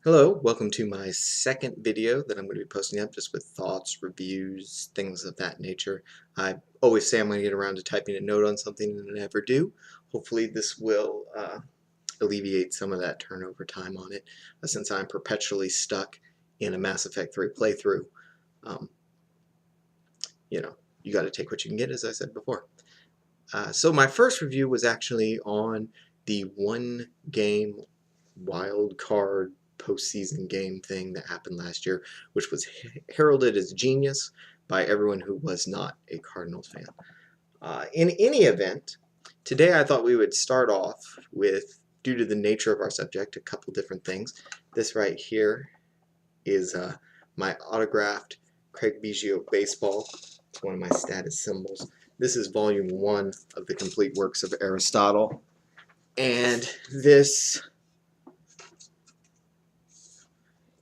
Hello, welcome to my second video that I'm going to be posting up just with thoughts, reviews, things of that nature. I always say I'm going to get around to typing a note on something and I never do. Hopefully this will alleviate some of that turnover time on it since I'm perpetually stuck in a Mass Effect 3 playthrough. Um, you got to take what you can get, as I said before. So my first review was actually on the one game wild card postseason game thing that happened last year, which was heralded as genius by everyone who was not a Cardinals fan. In any event, today I thought we would start off with, due to the nature of our subject, a couple different things. This right here is my autographed Craig Biggio baseball. It's one of my status symbols. This is volume 1 of the complete works of Aristotle. And this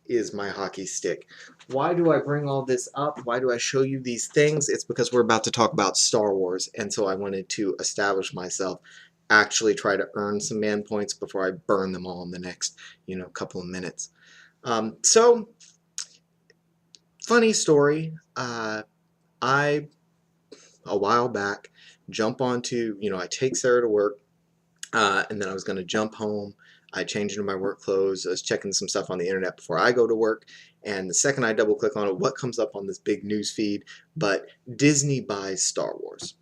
is my hockey stick. Why do I bring all this up? Why do I show you these things? It's because we're about to talk about Star Wars, and so I wanted to establish myself, actually try to earn some man points before I burn them all in the next, couple of minutes. So, funny story. I, a while back, jump onto, I take Sarah to work, and then I was going to jump home. I changed into my work clothes. I was checking some stuff on the internet before I go to work. And the second I double click on it, what comes up on this big news feed? But Disney buys Star Wars.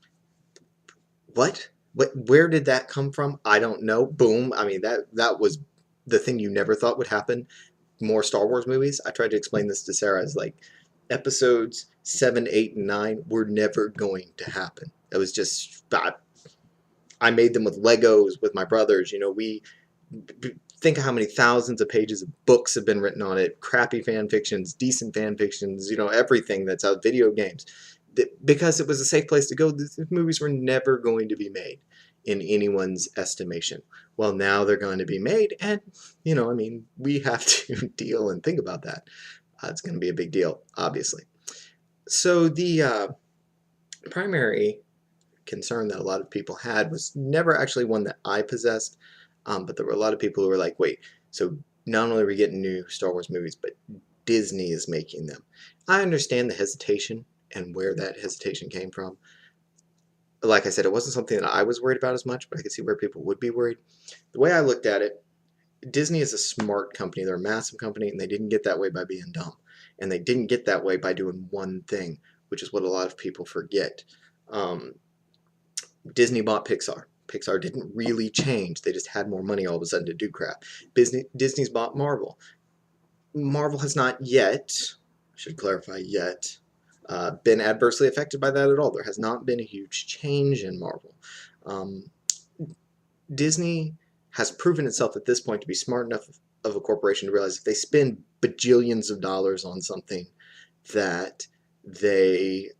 What? Where did that come from? I don't know. Boom. I mean, that was the thing you never thought would happen. More Star Wars movies. I tried to explain this to Sarah as like episodes 7, 8, and 9 were never going to happen. It was just, I made them with Legos with my brothers. We think of how many thousands of pages of books have been written on it, crappy fan fictions, decent fan fictions, everything that's out, video games. Because it was a safe place to go, these movies were never going to be made in anyone's estimation. Well, now they're going to be made, and, we have to deal and think about that. It's going to be a big deal, obviously. So the primary concern that a lot of people had was never actually one that I possessed, but there were a lot of people who were like, wait, so not only are we getting new Star Wars movies, but Disney is making them. I understand the hesitation and where that hesitation came from. Like I said, it wasn't something that I was worried about as much, but I could see where people would be worried. The way I looked at it, Disney is a smart company. They're a massive company, and they didn't get that way by being dumb. And they didn't get that way by doing one thing, which is what a lot of people forget. Disney bought Pixar. Pixar didn't really change. They just had more money all of a sudden to do crap. Disney's bought Marvel. Marvel has not yet, I should clarify yet, been adversely affected by that at all. There has not been a huge change in Marvel. Disney has proven itself at this point to be smart enough of a corporation to realize if they spend bajillions of dollars on something, that they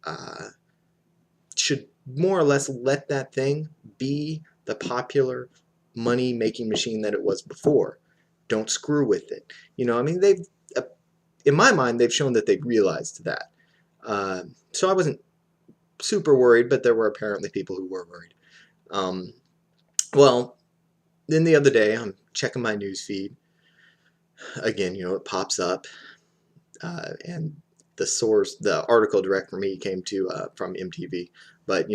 should more or less let that thing be the popular money-making machine that it was before. Don't screw with it. They've, in my mind, they've shown that they've realized that. So I wasn't super worried, but there were apparently people who were worried. Well, then the other day, I'm checking my news feed. Again, it pops up, and the article direct for me came to from MTV. But,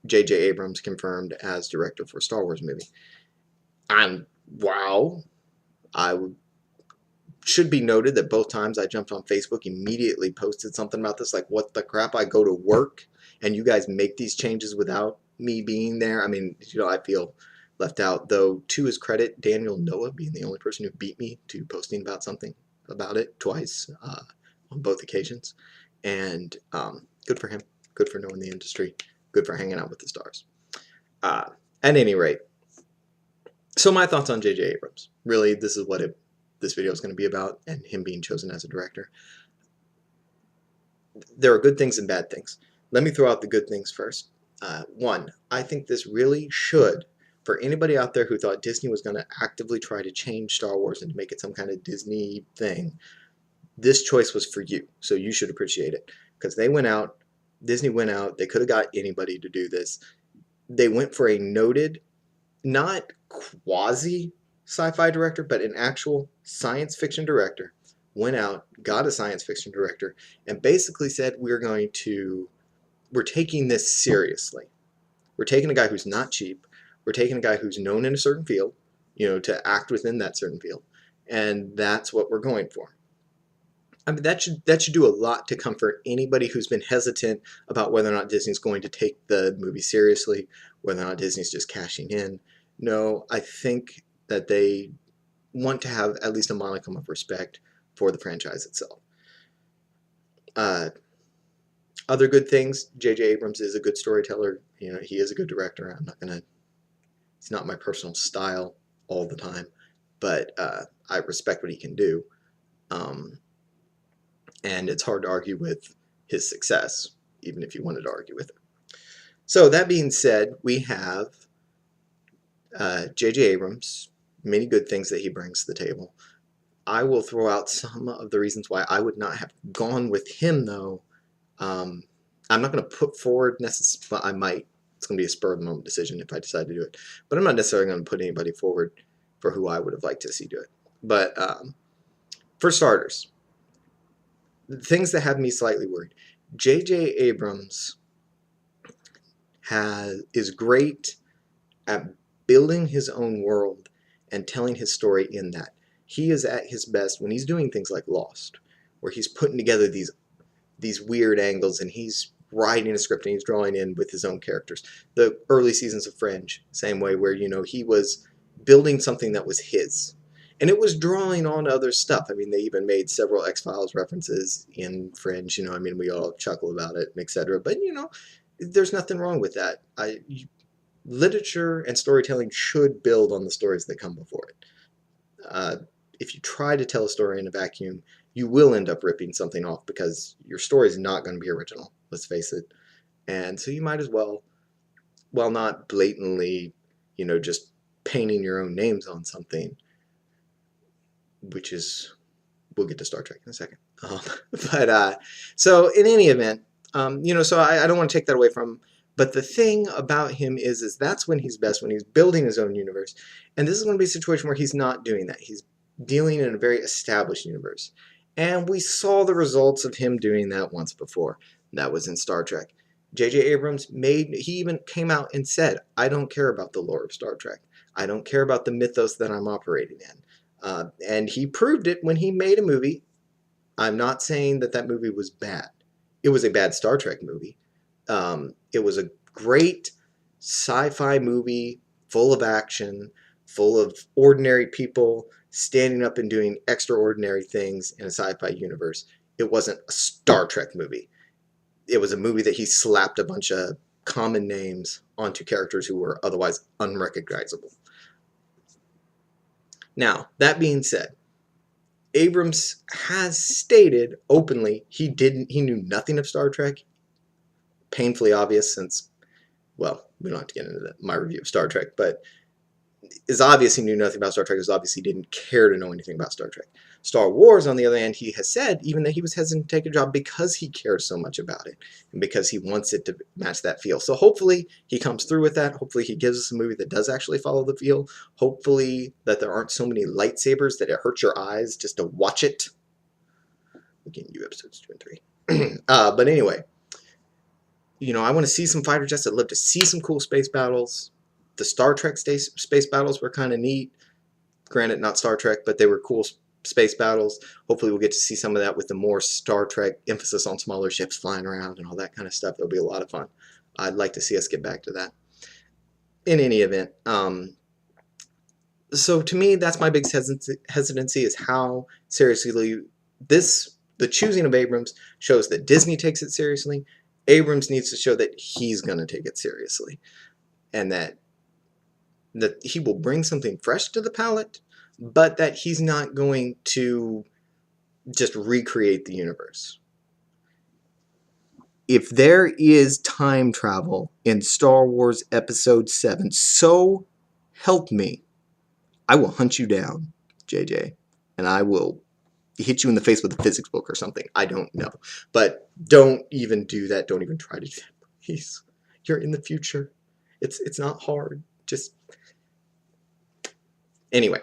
J.J. Abrams confirmed as director for a Star Wars movie. Wow. Should be noted that both times I jumped on Facebook, immediately posted something about this, like, what the crap, I go to work, and you guys make these changes without me being there. I mean, I feel left out, though, to his credit, Daniel Noah being the only person who beat me to posting about something about it twice on both occasions. And good for him. Good for knowing the industry. Good for hanging out with the stars. At any rate, so my thoughts on J.J. Abrams. Really, this is what this video is going to be about, and him being chosen as a director. There are good things and bad things. Let me throw out the good things first. One, I think this really should, for anybody out there who thought Disney was going to actively try to change Star Wars and to make it some kind of Disney thing, this choice was for you, so you should appreciate it. Because Disney went out, they could have got anybody to do this. They went for a noted, not quasi sci-fi director, but an actual science fiction director went out, got a science fiction director, and basically said, we're taking this seriously. We're taking a guy who's not cheap. We're taking a guy who's known in a certain field, to act within that certain field. And that's what we're going for. I mean, that should do a lot to comfort anybody who's been hesitant about whether or not Disney's going to take the movie seriously, whether or not Disney's just cashing in. No, I think that they want to have at least a modicum of respect for the franchise itself. Uh, Other good things, J.J. Abrams is a good storyteller. He is a good director. It's not my personal style all the time, but I respect what he can do. And it's hard to argue with his success, even if you wanted to argue with it. So that being said, we have J.J. Abrams, many good things that he brings to the table. I will throw out some of the reasons why I would not have gone with him, though. I'm not going to put forward necessarily, well, I might. It's going to be a spur-of-the-moment decision if I decide to do it. But I'm not necessarily going to put anybody forward for who I would have liked to see do it. But for starters, the things that have me slightly worried. J.J. Abrams is great at building his own world and telling his story in that. He is at his best when he's doing things like Lost, where he's putting together these weird angles and he's writing a script and he's drawing in with his own characters. The early seasons of Fringe, same way, where he was building something that was his. And it was drawing on other stuff. I mean, they even made several X-Files references in Fringe. I mean, we all chuckle about it, etc. But, there's nothing wrong with that. Literature and storytelling should build on the stories that come before it. If you try to tell a story in a vacuum, you will end up ripping something off because your story is not going to be original, let's face it. And so you might as well, while not blatantly, just painting your own names on something, which is, we'll get to Star Trek in a second. So in any event, so I don't want to take that away from him. But the thing about him is that's when he's best, when he's building his own universe. And this is going to be a situation where he's not doing that. He's dealing in a very established universe. And we saw the results of him doing that once before. That was in Star Trek. J.J. Abrams he even came out and said, I don't care about the lore of Star Trek. I don't care about the mythos that I'm operating in. And he proved it when he made a movie. I'm not saying that movie was bad. It was a bad Star Trek movie. It was a great sci-fi movie, full of action, full of ordinary people standing up and doing extraordinary things in a sci-fi universe. It wasn't a Star Trek movie. It was a movie that he slapped a bunch of common names onto characters who were otherwise unrecognizable. Now, that being said, Abrams has stated openly he knew nothing of Star Trek. Painfully obvious since, well, we don't have to get into my review of Star Trek, but it's obvious he knew nothing about Star Trek. It's obvious he didn't care to know anything about Star Trek. Star Wars, on the other hand, he has said even that he was hesitant to take a job because he cares so much about it and because he wants it to match that feel. So hopefully he comes through with that. Hopefully he gives us a movie that does actually follow the feel. Hopefully that there aren't so many lightsabers that it hurts your eyes just to watch it. Again, you episodes 2 and 3. But anyway, I want to see some fighter jets. I'd love to see some cool space battles. The Star Trek space battles were kind of neat. Granted, not Star Trek, but they were cool space battles. Hopefully we'll get to see some of that with the more Star Trek emphasis on smaller ships flying around and all that kind of stuff. It'll be a lot of fun. I'd like to see us get back to that. In any event, so to me, that's my biggest hesitancy is how seriously the choosing of Abrams shows that Disney takes it seriously. Abrams needs to show that he's going to take it seriously and that he will bring something fresh to the palette, but that he's not going to just recreate the universe. If there is time travel in Star Wars Episode 7, so help me, I will hunt you down, JJ, and I will hit you in the face with a physics book or something. I don't know. But don't even do that. Don't even try to do that, please. You're in the future. It's not hard. Just Anyway,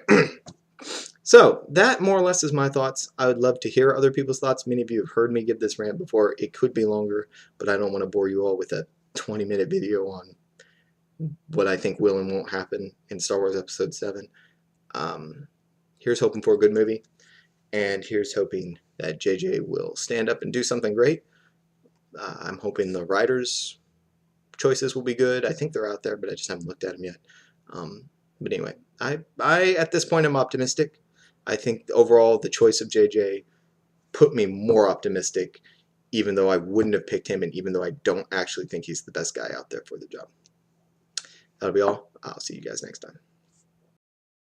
so that more or less is my thoughts. I would love to hear other people's thoughts. Many of you have heard me give this rant before. It could be longer, but I don't want to bore you all with a 20-minute video on what I think will and won't happen in Star Wars Episode 7. Here's hoping for a good movie, and here's hoping that JJ will stand up and do something great. I'm hoping the writers' choices will be good. I think they're out there, but I just haven't looked at them yet. But anyway, I at this point am optimistic. I think overall the choice of JJ put me more optimistic, even though I wouldn't have picked him, and even though I don't actually think he's the best guy out there for the job. That'll be all. I'll see you guys next time.